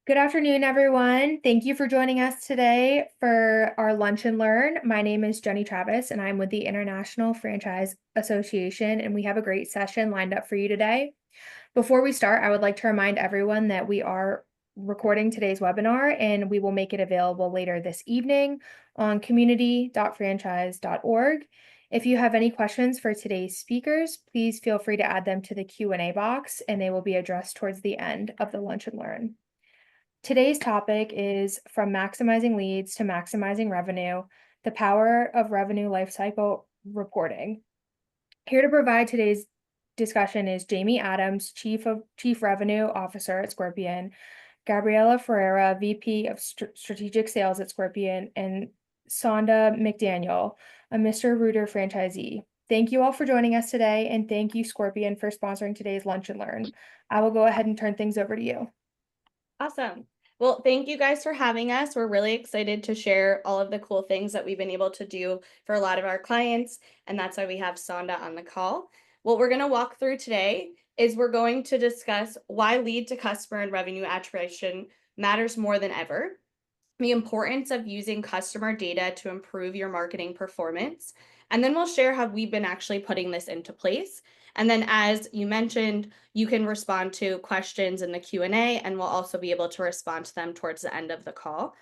Good afternoon, everyone. Thank you for joining us today for our Lunch and Learn. My name is Jenny Travis, and I'm with the International Franchise Association, and we have a great session lined up for you today. Before we start, I would like to remind everyone that we are recording today's webinar, and we will make it available later this evening on community.franchise.org. If you have any questions for today's speakers, please feel free to add them to the Q&A box, and they will be addressed towards the end of the Lunch and Learn. Today's topic is from maximizing leads to maximizing revenue, the power of revenue lifecycle reporting. Here to provide today's discussion is Jamie Adams, Chief Revenue Officer at Scorpion, Gabriella Ferrara, VP of Strategic Sales at Scorpion, and Sonda McDaniel, a Mr. Rooter franchisee. Thank you all for joining us today, and thank you, Scorpion, for sponsoring today's Lunch and Learn. I will go ahead and turn things over to you. Awesome. Well, thank you guys for having us. We're really excited to share all of the cool things that we've been able to do for a lot of our clients, and that's why we have Sonda on the call. What we're going to walk through today is we're going to discuss why lead to customer and revenue attribution matters more than ever, the importance of using customer data to improve your marketing performance, and then we'll share how we've been actually putting this into place. And then, as you mentioned, you can respond to questions in the Q&A, and we'll also be able to respond to them towards the end of the call.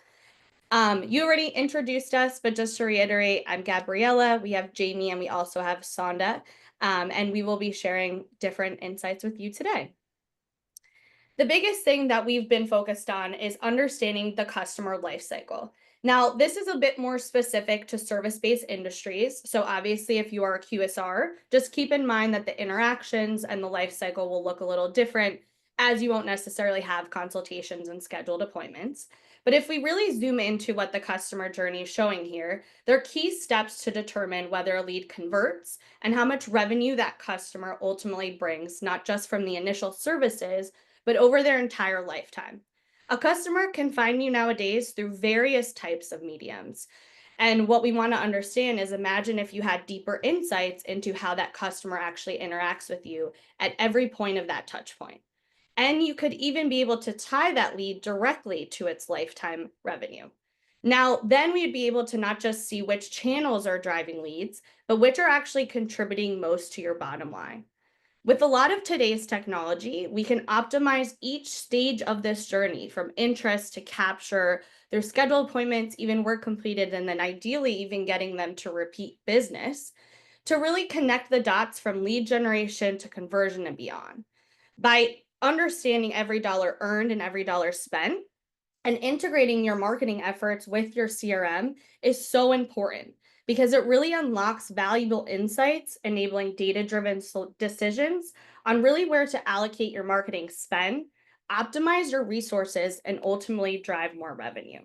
You already introduced us, but just to reiterate, I'm Gabriella, we have Jamie, and we also have Sonda, and we will be sharing different insights with you today. The biggest thing that we've been focused on is understanding the customer life cycle. Now, this is a bit more specific to service-based industries. So obviously, if you are a QSR, just keep in mind that the interactions and the life cycle will look a little different, as you won't necessarily have consultations and scheduled appointments. But if we really zoom into what the customer journey is showing here, there are key steps to determine whether a lead converts and how much revenue that customer ultimately brings, not just from the initial services, but over their entire lifetime. A customer can find you nowadays through various types of mediums. And what we want to understand is, imagine if you had deeper insights into how that customer actually interacts with you at every point of that touch point. And you could even be able to tie that lead directly to its lifetime revenue. Now, then we'd be able to not just see which channels are driving leads, but which are actually contributing most to your bottom line. With a lot of today's technology, we can optimize each stage of this journey, from interest to capture, their scheduled appointments, even work completed, and then ideally even getting them to repeat business, to really connect the dots from lead generation to conversion and beyond. By understanding every dollar earned and every dollar spent, and integrating your marketing efforts with your CRM is so important, because it really unlocks valuable insights, enabling data-driven decisions on really where to allocate your marketing spend, optimize your resources, and ultimately drive more revenue.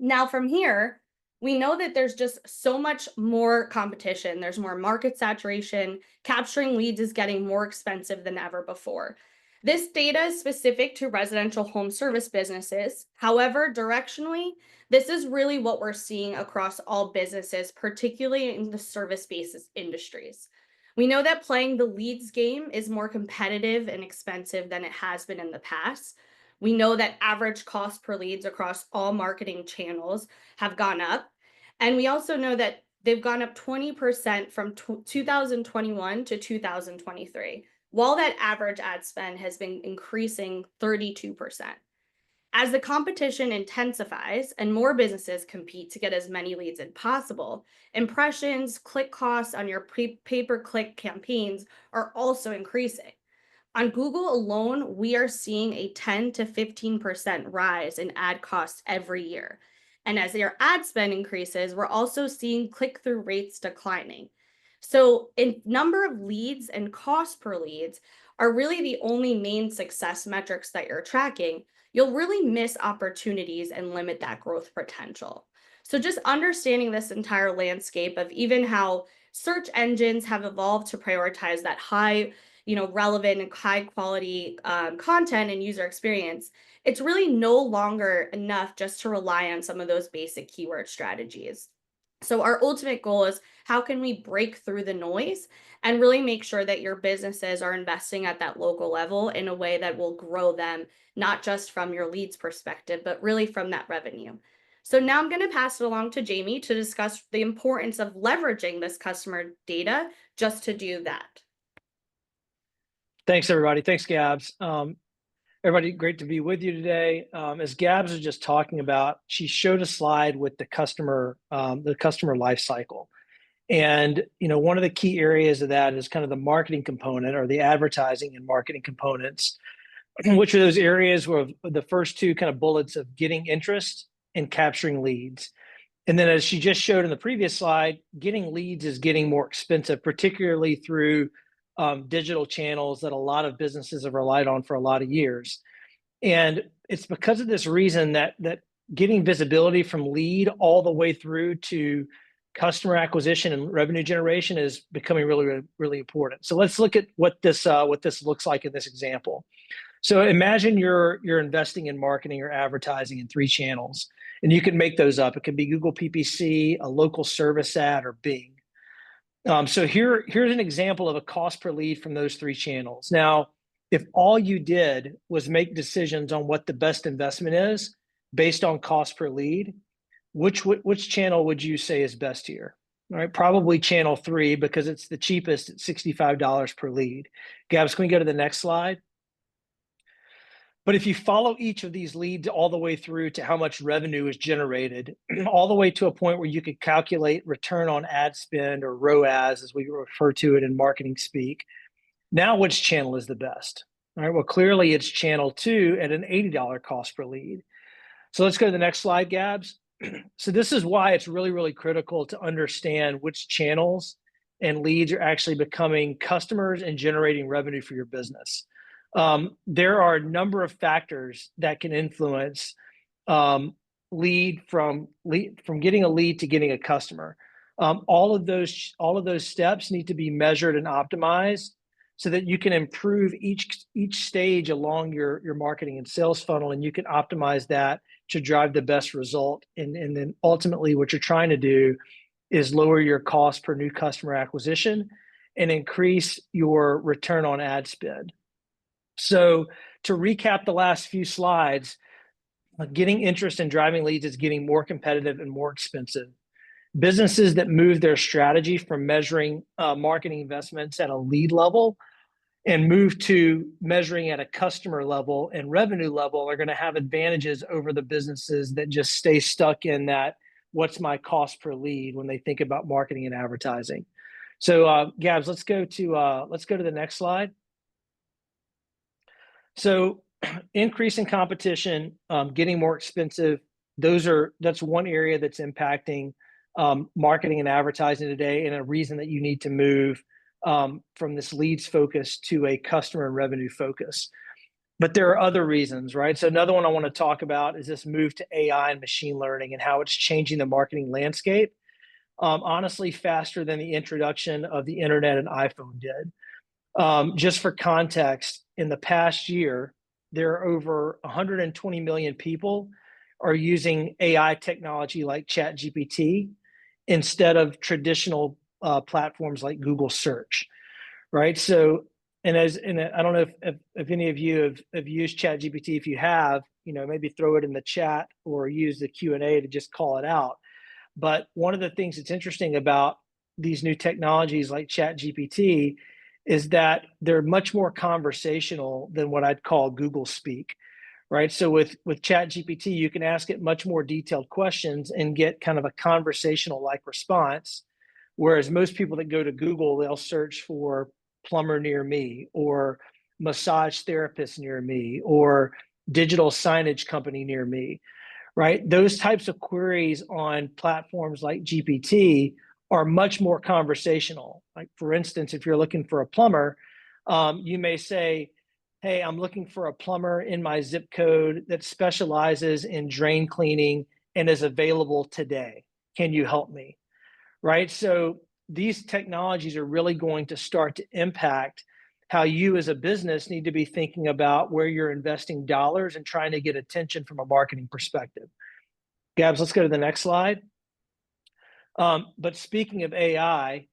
Now, from here, we know that there's just so much more competition. There's more market saturation. Capturing leads is getting more expensive than ever before. This data is specific to residential home service businesses. However, directionally, this is really what we're seeing across all businesses, particularly in the service-based industries. We know that playing the leads game is more competitive and expensive than it has been in the past. We know that average cost per leads across all marketing channels have gone up. And we also know that they've gone up 20% from 2021 to 2023, while that average ad spend has been increasing 32%. As the competition intensifies and more businesses compete to get as many leads as possible, impressions, click costs on your pay-per-click campaigns are also increasing. On Google alone, we are seeing a 10 to 15% rise in ad costs every year. And as their ad spend increases, we're also seeing click-through rates declining. So in number of leads and cost per leads are really the only main success metrics that you're tracking. You'll really miss opportunities and limit that growth potential. So just understanding this entire landscape of even how search engines have evolved to prioritize that high, relevant and high quality content and user experience, it's really no longer enough just to rely on some of those basic keyword strategies. So our ultimate goal is, How can we break through the noise and really make sure that your businesses are investing at that local level in a way that will grow them, not just from your leads perspective, but really from that revenue? So now I'm going to pass it along to Jamie to discuss the importance of leveraging this customer data just to do that. Thanks, everybody. Thanks, Gabs. Everybody, great to be with you today. As Gabs was just talking about, she showed a slide with the customer life cycle. And one of the key areas of that is kind of the marketing component, or the advertising and marketing components, which are those areas where the first two kind of bullets of getting interest and capturing leads. And then, as she just showed in the previous slide, getting leads is getting more expensive, particularly through digital channels that a lot of businesses have relied on for a lot of years. And it's because of this reason that getting visibility from lead all the way through to customer acquisition and revenue generation is becoming really, really important. So let's look at what this looks like in this example. So imagine you're investing in marketing or advertising in 3 channels, and you can make those up. It could be Google PPC, a local service ad, or Bing. So here's an example of a cost per lead from those 3 channels. Now, if all you did was make decisions on what the best investment is based on cost per lead, which channel would you say is best here? All right, probably channel 3, because it's the cheapest at $65 per lead. Gabs, can we go to the next slide? But if you follow each of these leads all the way through to how much revenue is generated, all the way to a point where you could calculate return on ad spend, or ROAS, as we refer to it in marketing speak, now which channel is the best? All right, well, clearly it's channel 2 at an $80 cost per lead. So let's go to the next slide, Gabs. So this is why it's really, really critical to understand which channels and leads are actually becoming customers and generating revenue for your business. There are a number of factors that can influence lead from getting a lead to getting a customer. All of those steps need to be measured and optimized so that you can improve each stage along your marketing and sales funnel, and you can optimize that to drive the best result. And then ultimately what you're trying to do is lower your cost per new customer acquisition and increase your return on ad spend. So to recap the last few slides, getting interest and driving leads is getting more competitive and more expensive. Businesses that move their strategy from measuring marketing investments at a lead level and move to measuring at a customer level and revenue level are going to have advantages over the businesses that just stay stuck in that what's my cost per lead when they think about marketing and advertising. So Gabs, let's go to the next slide. So increasing competition, getting more expensive, that's one area that's impacting marketing and advertising today, and a reason that you need to move from this leads focus to a customer and revenue focus. But there are other reasons, right? So another one I want to talk about is this move to AI and machine learning and how it's changing the marketing landscape, honestly, faster than the introduction of the internet and iPhone did. Just for context, in the past year, there are over 120 million people are using AI technology like ChatGPT instead of traditional platforms like Google search, right? So, and I don't know if any of you have used ChatGPT. If you have, maybe throw it in the chat or use the Q&A to just call it out. But one of the things that's interesting about these new technologies like ChatGPT is that they're much more conversational than what I'd call Google speak, right? So with ChatGPT, you can ask it much more detailed questions and get kind of a conversational-like response, whereas most people that go to Google, they'll search for plumber near me, or massage therapist near me, or digital signage company near me, right? Those types of queries on platforms like GPT are much more conversational. Like, for instance, if you're looking for a plumber, you may say, hey, I'm looking for a plumber in my zip code that specializes in drain cleaning and is available today. Can you help me? Right? So these technologies are really going to start to impact how you as a business need to be thinking about where you're investing dollars and trying to get attention from a marketing perspective. Gabs, let's go to the next slide. But speaking of AI,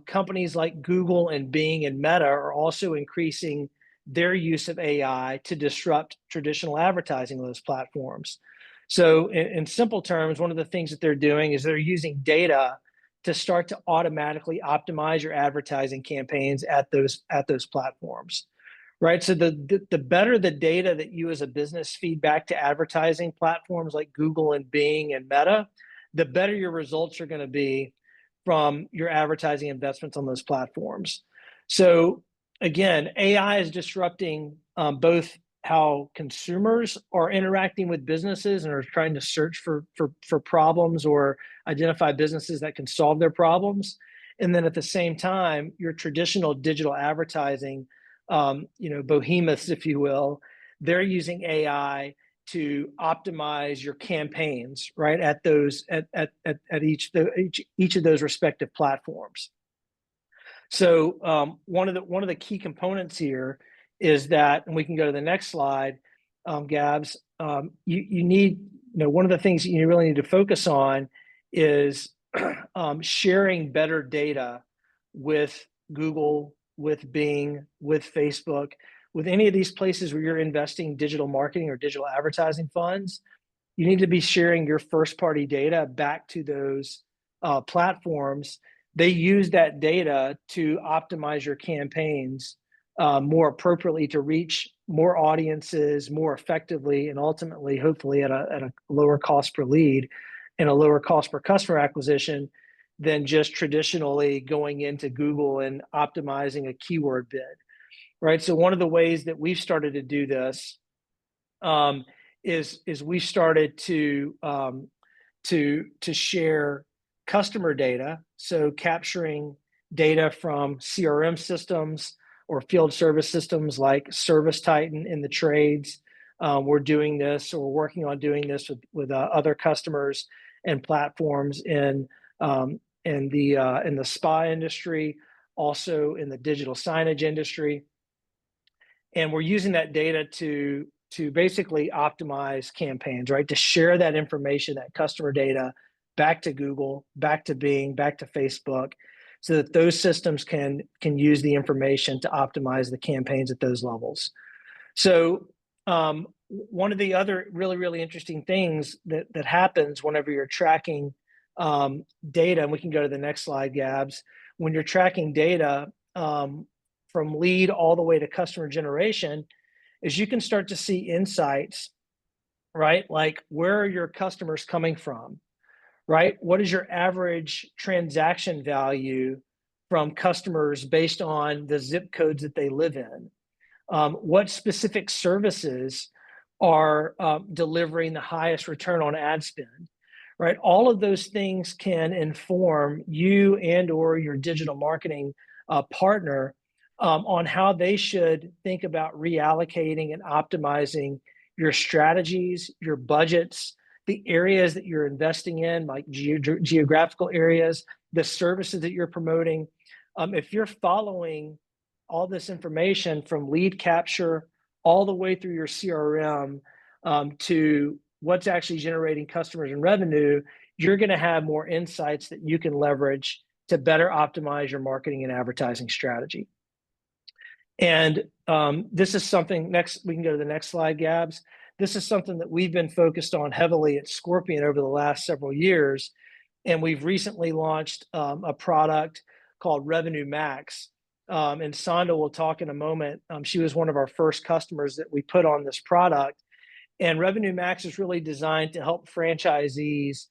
companies like Google and Bing and Meta are also increasing their use of AI to disrupt traditional advertising on those platforms. So in simple terms, one of the things that they're doing is they're using data to start to automatically optimize your advertising campaigns at those platforms. Right. So the better the data that you as a business feed back to advertising platforms like Google and Bing and Meta, the better your results are going to be from your advertising investments on those platforms. So again, AI is disrupting both how consumers are interacting with businesses and are trying to search for problems or identify businesses that can solve their problems. And then at the same time, your traditional digital advertising, behemoths, if you will, they're using AI to optimize your campaigns, right, at each of those respective platforms. So one of the key components here is that, and we can go to the next slide, Gabs. You need, one of the things that you really need to focus on is sharing better data with Google, with Bing, with Facebook, with any of these places where you're investing digital marketing or digital advertising funds. You need to be sharing your first party data back to those platforms. They use that data to optimize your campaigns more appropriately to reach more audiences more effectively, and ultimately, hopefully, at a lower cost per lead and a lower cost per customer acquisition than just traditionally going into Google and optimizing a keyword bid, right? So one of the ways that we've started to do this is we started to share customer data, so capturing data from CRM systems or field service systems like Service Titan in the trades. We're doing this, or we're working on doing this with other customers and platforms in the spa industry, also in the digital signage industry. And we're using that data to basically optimize campaigns, right? To share that information, that customer data, back to Google, back to Bing, back to Facebook, so that those systems can use the information to optimize the campaigns at those levels. So one of the other really interesting things that happens whenever you're tracking data, and we can go to the next slide, Gabs, when you're tracking data from lead all the way to customer generation, is you can start to see insights, right? Like, where are your customers coming from, right? What is your average transaction value from customers based on the zip codes that they live in? What specific services are delivering the highest return on ad spend, right? All of those things can inform you and or your digital marketing partner on how they should think about reallocating and optimizing your strategies, your budgets, the areas that you're investing in, like geographical areas, the services that you're promoting. If you're following all this information from lead capture all the way through your CRM to what's actually generating customers and revenue, you're going to have more insights that you can leverage to better optimize your marketing and advertising strategy. And this is something, we can go to the next slide, Gabs. This is something that we've been focused on heavily at Scorpion over the last several years. And we've recently launched a product called Revenue Max. And Sonda will talk in a moment. She was one of our first customers that we put on this product. And Revenue Max is really designed to help franchisees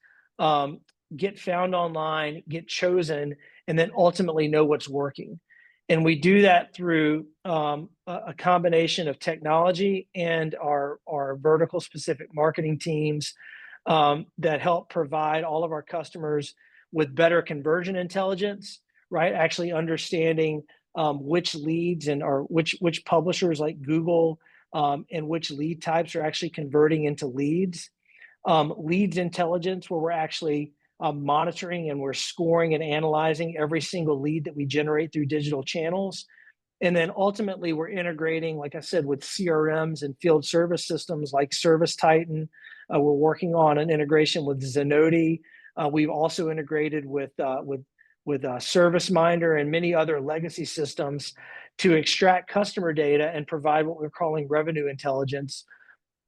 get found online, get chosen, and then ultimately know what's working. And we do that through a combination of technology and our vertical specific marketing teams that help provide all of our customers with better conversion intelligence, right? Actually understanding which leads and which publishers like Google and which lead types are actually converting into leads. Leads intelligence, where we're actually monitoring and we're scoring and analyzing every single lead that we generate through digital channels. And then ultimately we're integrating, like I said, with CRMs and field service systems like Service Titan. We're working on an integration with Zenoti We've also integrated with ServiceMinder and many other legacy systems to extract customer data and provide what we're calling revenue intelligence,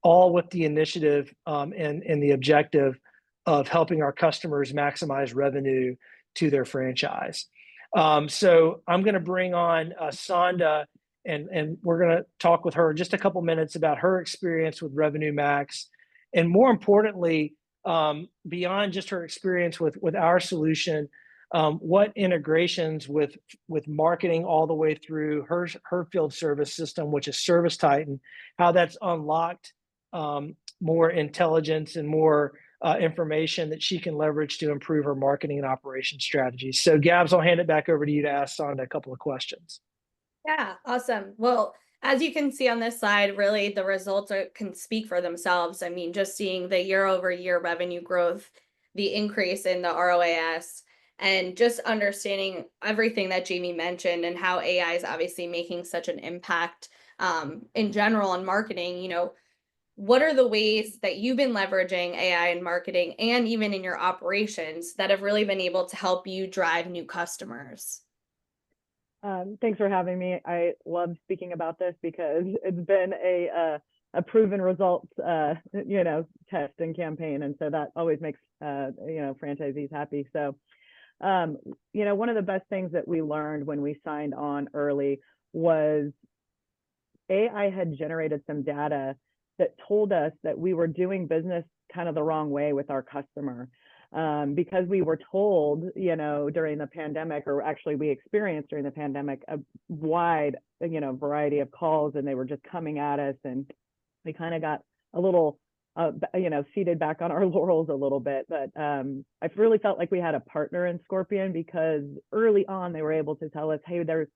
all with the initiative and the objective of helping our customers maximize revenue to their franchise. So I'm going to bring on Sonda, and we're going to talk with her in just a couple minutes about her experience with Revenue Max, and more importantly, beyond just her experience with our solution, what integrations with marketing all the way through her field service system, which is Service Titan, how that's unlocked more intelligence and more information that she can leverage to improve her marketing and operations strategies. So Gabs, I'll hand it back over to you to ask Sonda a couple of questions. Yeah, awesome. Well, as you can see on this slide, really the results can speak for themselves. I mean, just seeing the year-over-year revenue growth, the increase in the ROAS, and just understanding everything that Jamie mentioned and how AI is obviously making such an impact in general on marketing. What are the ways that you've been leveraging AI in marketing and even in your operations that have really been able to help you drive new customers? Thanks for having me. I love speaking about this because it's been a proven results, test and campaign. And so that always makes, franchisees happy. So, one of the best things that we learned when we signed on early was AI had generated some data that told us that we were doing business kind of the wrong way with our customer. Because we were told, during the pandemic, or actually we experienced during the pandemic, a wide, variety of calls, and they were just coming at us, and we kind of got a little, seated back on our laurels a little bit. But I really felt like we had a partner in Scorpion, because early on they were able to tell us, hey, there's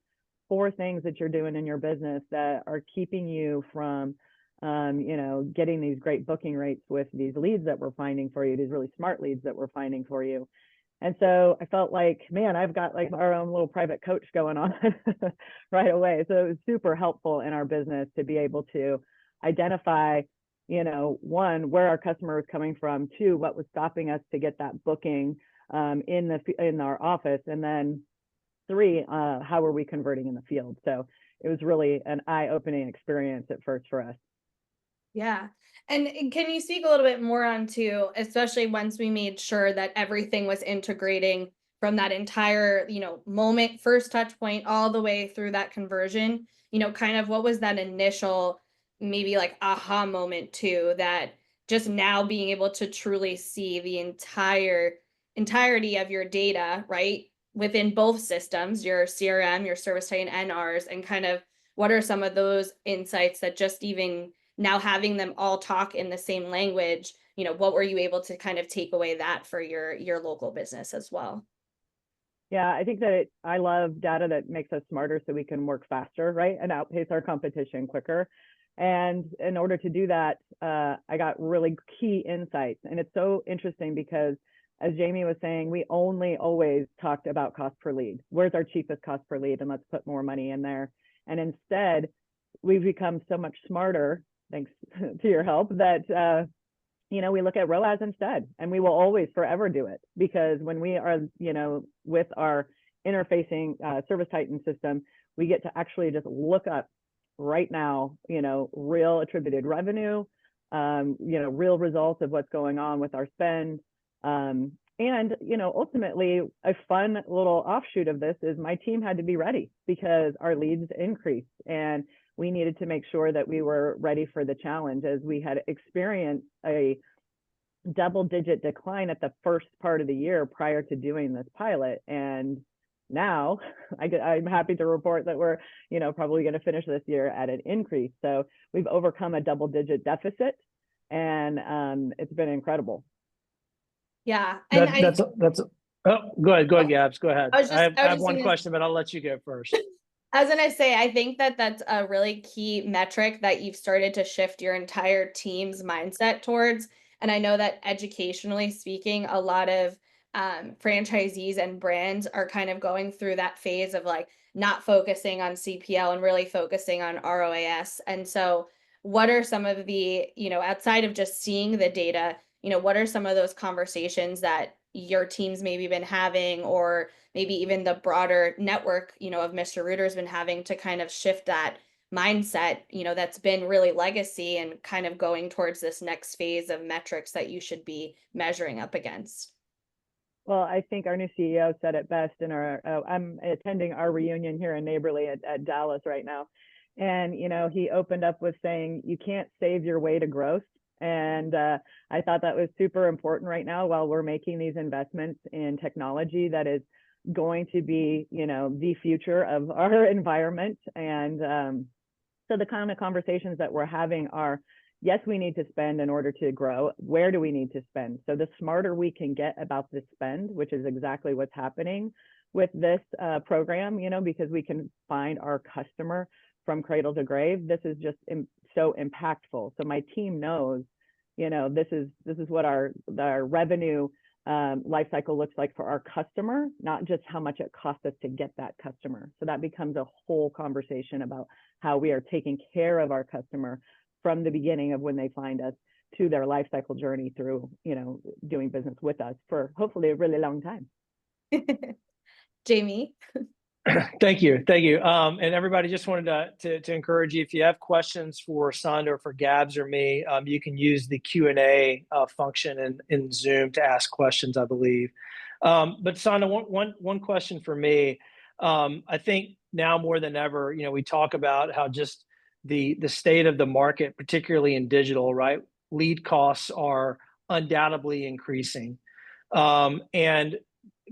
4 things that you're doing in your business that are keeping you from getting these great booking rates with these leads that we're finding for you, these really smart leads that we're finding for you. And so I felt like, man, I've got like our own little private coach going on right away. So it was super helpful in our business to be able to identify, 1, where our customer was coming from, 2, what was stopping us to get that booking in our office, and then 3, how are we converting in the field? So it was really an eye-opening experience at first for us. Yeah. And can you speak a little bit more onto, especially once we made sure that everything was integrating from that entire, moment, first touch point, all the way through that conversion, kind of what was that initial, maybe like aha moment too, that just now being able to truly see the entirety of your data, right? Within both systems, your CRM, your Service Titan, and ours, and kind of what are some of those insights that just even now having them all talk in the same language, what were you able to kind of take away that for your local business as well? Yeah, I think that I love data that makes us smarter so we can work faster, right? And outpace our competition quicker. And in order to do that, I got really key insights. And it's so interesting because, as Jamie was saying, we only always talked about cost per lead. Where's our cheapest cost per lead? And let's put more money in there. And instead, we've become so much smarter, thanks to your help, that we look at ROAS instead, and we will always forever do it, because when we are with our interfacing Service Titan system, we get to actually just look up right now real attributed revenue, real results of what's going on with our spend, and ultimately a fun little offshoot of this is my team had to be ready because our leads increased, and we needed to make sure that we were ready for the challenge, as we had experienced a double-digit decline at the first part of the year prior to doing this pilot. And now I'm happy to report that we're, probably going to finish this year at an increase. So we've overcome a double-digit deficit, and it's been incredible. Yeah. And go ahead, Gabs. Go ahead. I have one gonna, question, but I'll let you go first. I was going to say, I think that that's a really key metric that you've started to shift your entire team's mindset towards. And I know that educationally speaking, a lot of franchisees and brands are kind of going through that phase of like not focusing on CPL and really focusing on ROAS. And so what are some of the, outside of just seeing the data, what are some of those conversations that your team's maybe been having, or maybe even the broader network, of Mr. Reuter's been having to kind of shift that mindset, that's been really legacy and kind of going towards this next phase of metrics that you should be measuring up against? Well, I think our new CEO said it best in our, I'm attending our reunion here in Neighborly at Dallas right now. And, he opened up with saying, you can't save your way to growth. And I thought that was super important right now while we're making these investments in technology that is going to be, the future of our environment. And so the kind of conversations that we're having are, yes, we need to spend in order to grow. Where do we need to spend? So the smarter we can get about the spend, which is exactly what's happening with this program, because we can find our customer from cradle to grave. This is just so impactful. So my team knows, this is what our revenue life cycle looks like for our customer, not just how much it costs us to get that customer. So that becomes a whole conversation about how we are taking care of our customer from the beginning of when they find us to their life cycle journey through, doing business with us for hopefully a really long time. Jamie. Thank you. And everybody, just wanted to encourage you, if you have questions for Sonda or for Gabs or me, you can use the Q&A function in Zoom to ask questions, I believe. But Sonda, one question for me. I think now more than ever, we talk about how just the state of the market, particularly in digital, right? Lead costs are undoubtedly increasing. And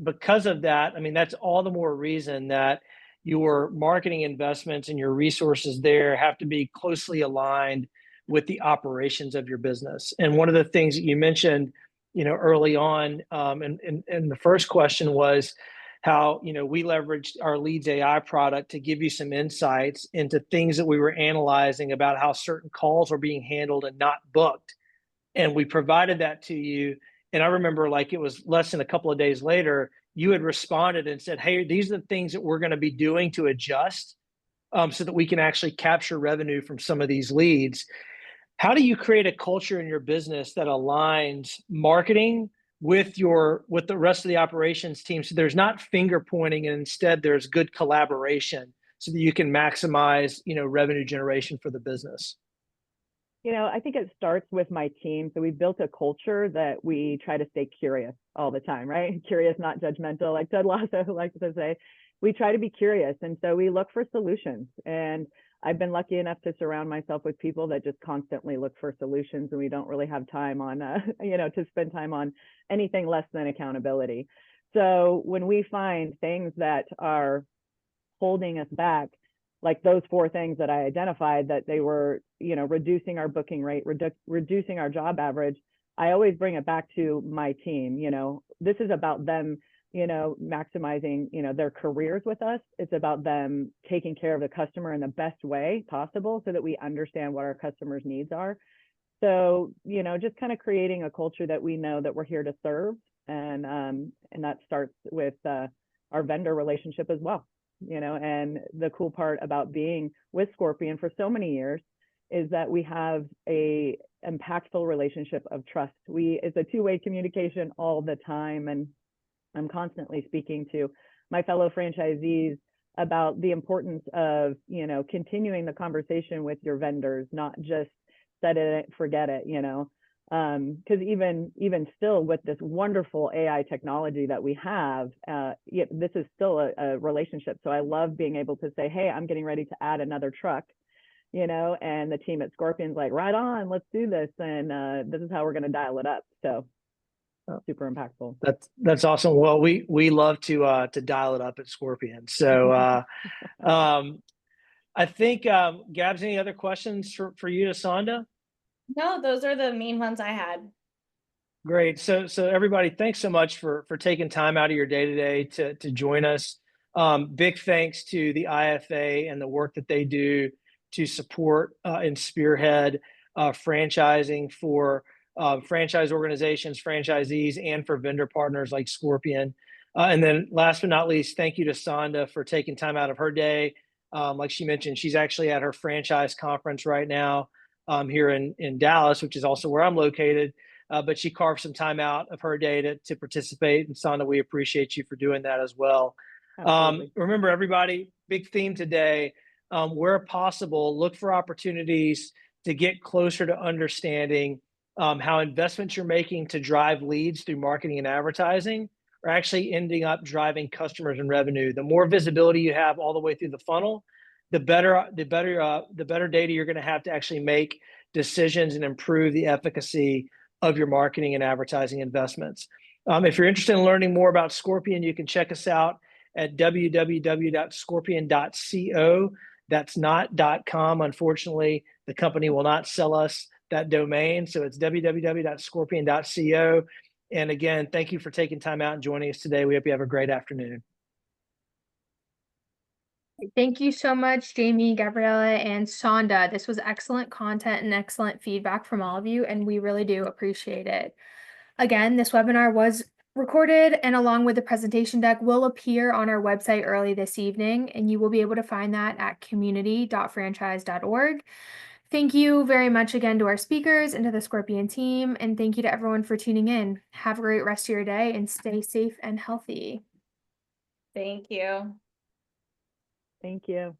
because of that, that's all the more reason that your marketing investments and your resources there have to be closely aligned with the operations of your business. And one of the things that you mentioned, early on, in the first question was how, we leveraged our Leads AI product to give you some insights into things that we were analyzing about how certain calls are being handled and not booked. And we provided that to you. And I remember, like, it was less than a couple of days later, you had responded and said, hey, these are the things that we're going to be doing to adjust so that we can actually capture revenue from some of these leads. How do you create a culture in your business that aligns marketing with the rest of the operations team, so there's not finger pointing and instead there's good collaboration so that you can maximize, revenue generation for the business? I think it starts with my team. So we built a culture that we try to stay curious all the time, right? Curious, not judgmental, like Ted Lasso likes to say. We try to be curious. And so we look for solutions. And I've been lucky enough to surround myself with people that just constantly look for solutions. And we don't really have time on, to spend time on anything less than accountability. So when we find things that are holding us back, like those 4 things that I identified, that they were, reducing our booking rate, reducing our job average, I always bring it back to my team. This is about them, maximizing, their careers with us. It's about them taking care of the customer in the best way possible so that we understand what our customers' needs are. So, just kind of creating a culture that we know that we're here to serve. And that starts with our vendor relationship as well. And the cool part about being with Scorpion for so many years is that we have a impactful relationship of trust. It's a 2-way communication all the time. And I'm constantly speaking to my fellow franchisees about the importance of, continuing the conversation with your vendors, not just set it, forget it, because even still with this wonderful AI technology that we have, this is still a relationship. So I love being able to say, hey, I'm getting ready to add another truck, and the team at Scorpion's like, right on, let's do this. And this is how we're going to dial it up. So super impactful. That's awesome. Well, we love to dial it up at Scorpion. So I think, Gabs, any other questions for you to Sonda? No, those are the main ones I had. Great. So everybody, thanks so much for taking time out of your day today to join us. Big thanks to the IFA and the work that they do to support and spearhead franchising for franchise organizations, franchisees, and for vendor partners like Scorpion. And then last but not least, thank you to Sonda for taking time out of her day. Like she mentioned, she's actually at her franchise conference right now here in Dallas, which is also where I'm located. but she carved some time out of her day to participate. And Sonda, we appreciate you for doing that as well. Remember, everybody, big theme today, where possible, look for opportunities to get closer to understanding how investments you're making to drive leads through marketing and advertising are actually ending up driving customers and revenue. The more visibility you have all the way through the funnel, the better data you're going to have to actually make decisions and improve the efficacy of your marketing and advertising investments. If you're interested in learning more about Scorpion, you can check us out at www.scorpion.co. That's not .com. Unfortunately, the company will not sell us that domain. So it's www.scorpion.co. And again, thank you for taking time out and joining us today. We hope you have a great afternoon. Thank you so much, Jamie, Gabriella, and Sonda. This was excellent content and excellent feedback from all of you, and we really do appreciate it. Again, this webinar was recorded, and along with the presentation deck will appear on our website early this evening, and you will be able to find that at community.franchise.org. Thank you very much again to our speakers and to the Scorpion team, and thank you to everyone for tuning in. Have a great rest of your day and stay safe and healthy. Thank you. Thank you.